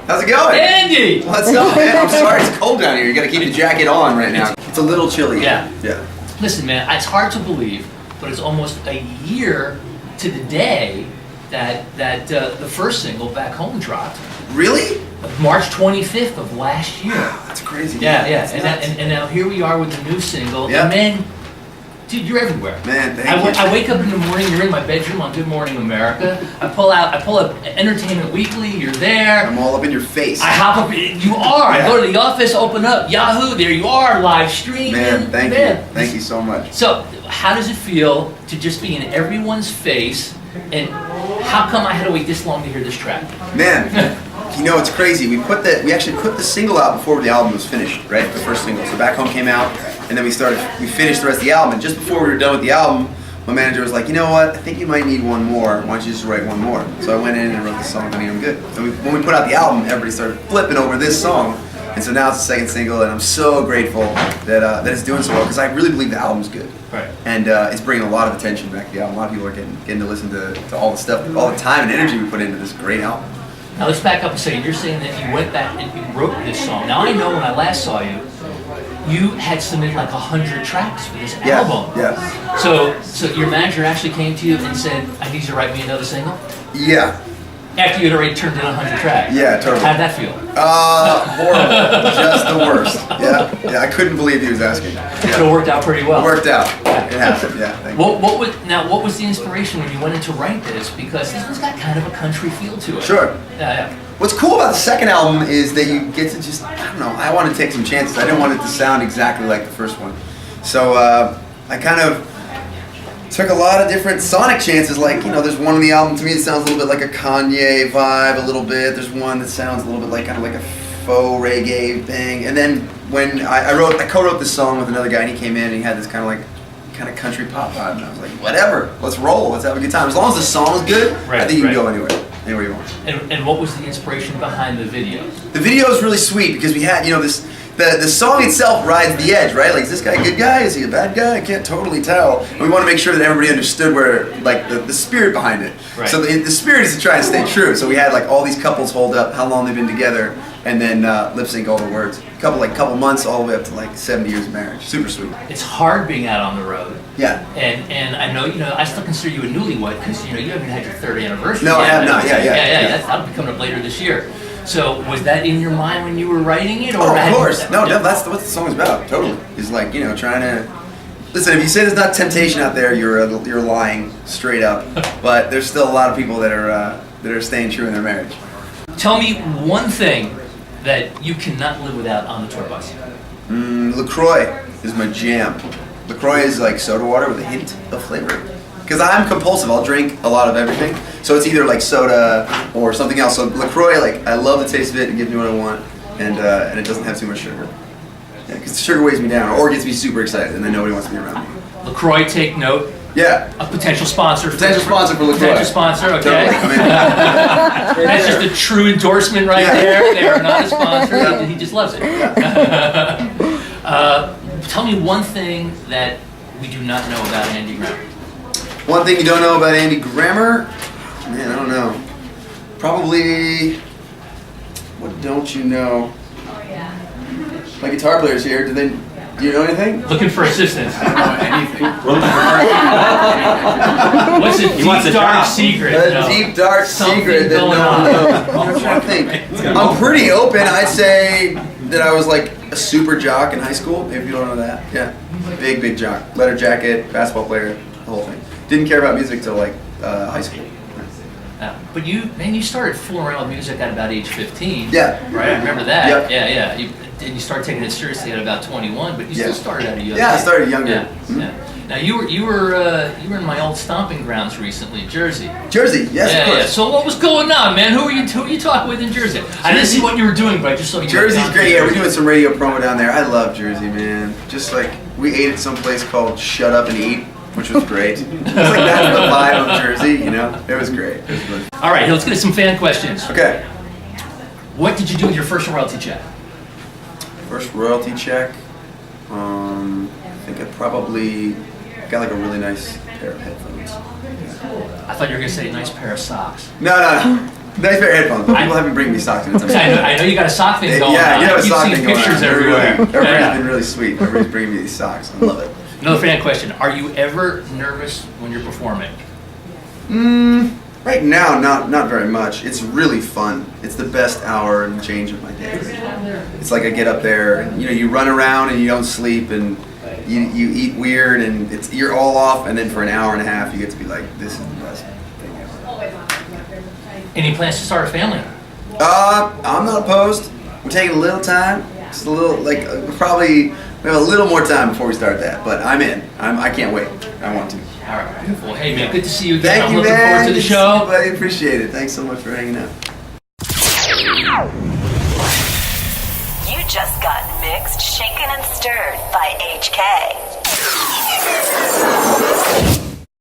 How's it going? Andy! What's up, man? I'm sorry, it's cold down here. You gotta keep the jacket on right now. It's a little chilly. Yeah. Yeah. Listen, man, it's hard to believe, but it's almost a year to the day that the first single, Back Home, dropped. Really? March 25th of last year. Wow, that's crazy. Yeah, yeah. That's And now here we are with the new single. Yeah. And man, dude, you're everywhere. Man, thank you. I wake up in the morning, you're in my bedroom on Good Morning America. I pull up Entertainment Weekly, you're there. I'm all up in your face. I hop up, you are. I go to the office, open up Yahoo, there you are, live streaming. Man, thank you. Thank you so much. So, how does it feel to just be in everyone's face, and how come I had to wait this long to hear this track? Man, you know, it's crazy. We actually put the single out before the album was finished, right? The first single. So Back Home came out, and then we finished the rest of the album, and just before we were done with the album, my manager was like, you know what, I think you might need one more. Why don't you just write one more? So I went in and wrote the song, Honey, I'm Good. And when we put out the album, everybody started flipping over this song. And so now it's the second single, and I'm so grateful that it's doing so well, because I really believe the album's good. Right. And it's bringing a lot of attention back to the album. A lot of people are getting to listen to all the stuff, all the time and energy we put into this great album. Now let's back up and say, you're saying that you went back and you wrote this song. Now I know when I last saw you, you had submitted like 100 tracks for this album. Yeah. So your manager actually came to you and said, I need you to write me another single? Yeah. After you had already turned in 100 tracks? Yeah, totally. How'd that feel? Horrible. Just the worst. Yeah, I couldn't believe he was asking. Yeah. So it worked out pretty well. It worked out. It happened, yeah. Thank you. What was the inspiration when you went in to write this? Because this one's got kind of a country feel to it. Sure. Yeah. What's cool about the second album is that you get to just, I don't know, I want to take some chances. I didn't want it to sound exactly like the first one. So I kind of took a lot of different sonic chances. Like, you know, there's one on the album to me that sounds a little bit like a Kanye vibe a little bit. There's one that sounds a little bit like kind of like a faux reggae thing. And then when I co-wrote this song with another guy, and he came in and he had this kind of country pop vibe, and I was like, whatever, let's roll, let's have a good time. As long as the song is good, Right, I think you can go anywhere you want. And what was the inspiration behind the video? The video is really sweet because we had, you know, the song itself rides the edge, right? Like, is this guy a good guy? Is he a bad guy? I can't totally tell. And we want to make sure that everybody understood where, like, the spirit behind it. Right. So the spirit is to try and stay true. So we had, like, all these couples hold up how long they've been together, and then lip sync all the words. Couple months all the way up to, like, 70 years of marriage. Super sweet. It's hard being out on the road. Yeah. And I know, you know, I still consider you a newlywed because, you know, you haven't had your 30th anniversary No, yet. I have not. Yeah. That'll be coming up later this year. So was that in your mind when you were writing it? Or Oh, of course. No, that's what the song's about. Totally. It's like, you know, trying to... Listen, if you say there's not temptation out there, you're lying straight up. But there's still a lot of people that are staying true in their marriage. Tell me one thing that you cannot live without on the tour bus. LaCroix is my jam. LaCroix is like soda water with a hint of flavor. Because I'm compulsive, I'll drink a lot of everything. So it's either like soda or something else. So LaCroix, like, I love the taste of it, it gives me what I want, and it doesn't have too much sugar. Yeah, because sugar weighs me down or gets me super excited, and then nobody wants to be around me. LaCroix, take note. Yeah. A potential sponsor. Potential sponsor for LaCroix. Potential sponsor, okay. Totally. I mean, That's just a true endorsement right there. They are not a sponsor. Yeah. He just loves it. Tell me one thing that we do not know about Andy Grammer. one thing you don't know about Andy Grammer? Man, I don't know. Probably, what don't you know? My guitar players here, do you know anything? Looking for assistance. I don't know anything. What's a deep, dark secret? A deep, dark secret that no one knows. I'm trying to think. I'm pretty open. I'd say that I was like a super jock in high school. Maybe you don't know that. Yeah. Big jock. Leather jacket, basketball player, the whole thing. Didn't care about music till like high school. But you started fooling around with music at about age 15. Yeah. Right, I remember that. Yep. Yeah. And you started taking it seriously at about 21, but you still started at a young age. Yeah, I started younger. Yeah. Mm-hmm. Yeah. Now you were in my old stomping grounds recently, Jersey. Jersey, yes, of course. Yeah. So what was going on, man? Who are you talking with in Jersey? I didn't see what you were doing, but I just saw you. Jersey's great. Yeah, we're doing some radio promo down there. I love Jersey, man. Just like we ate at some place called Shut Up and Eat, which was great. It's like that's the vibe of Jersey, you know. It was great. It was really All right, let's get to some fan questions. okay. What did you do with your first royalty check? First royalty check. I think I probably got like a really nice pair of headphones. I thought you were gonna say a nice pair of socks. No. Nice pair of headphones, but people haven't bring me socks anytime. I know you got a sock thing going Yeah, on. you have a keep sock seeing thing going pictures on. everywhere. Everybody's been really sweet. Everybody's bringing me these socks. I love it. Another fan question: are you ever nervous when you're performing? Right now, not very much. It's really fun. It's the best hour and change of my day. It's like I get up there, and you run around and you don't sleep, and you eat weird, and you're all off, and then for an hour and a half, you get to be like, this is the best thing ever. Any plans to start a family? I'm not opposed. We're taking a little time. Just a little, we have a little more time before we start that, but I'm in. I can't wait. I want to. All right, beautiful. Hey man, good to see you again. Thank I'm you, looking man. forward to the show. I appreciate it. Thanks so much for hanging out. You just got mixed, shaken, and stirred by HK.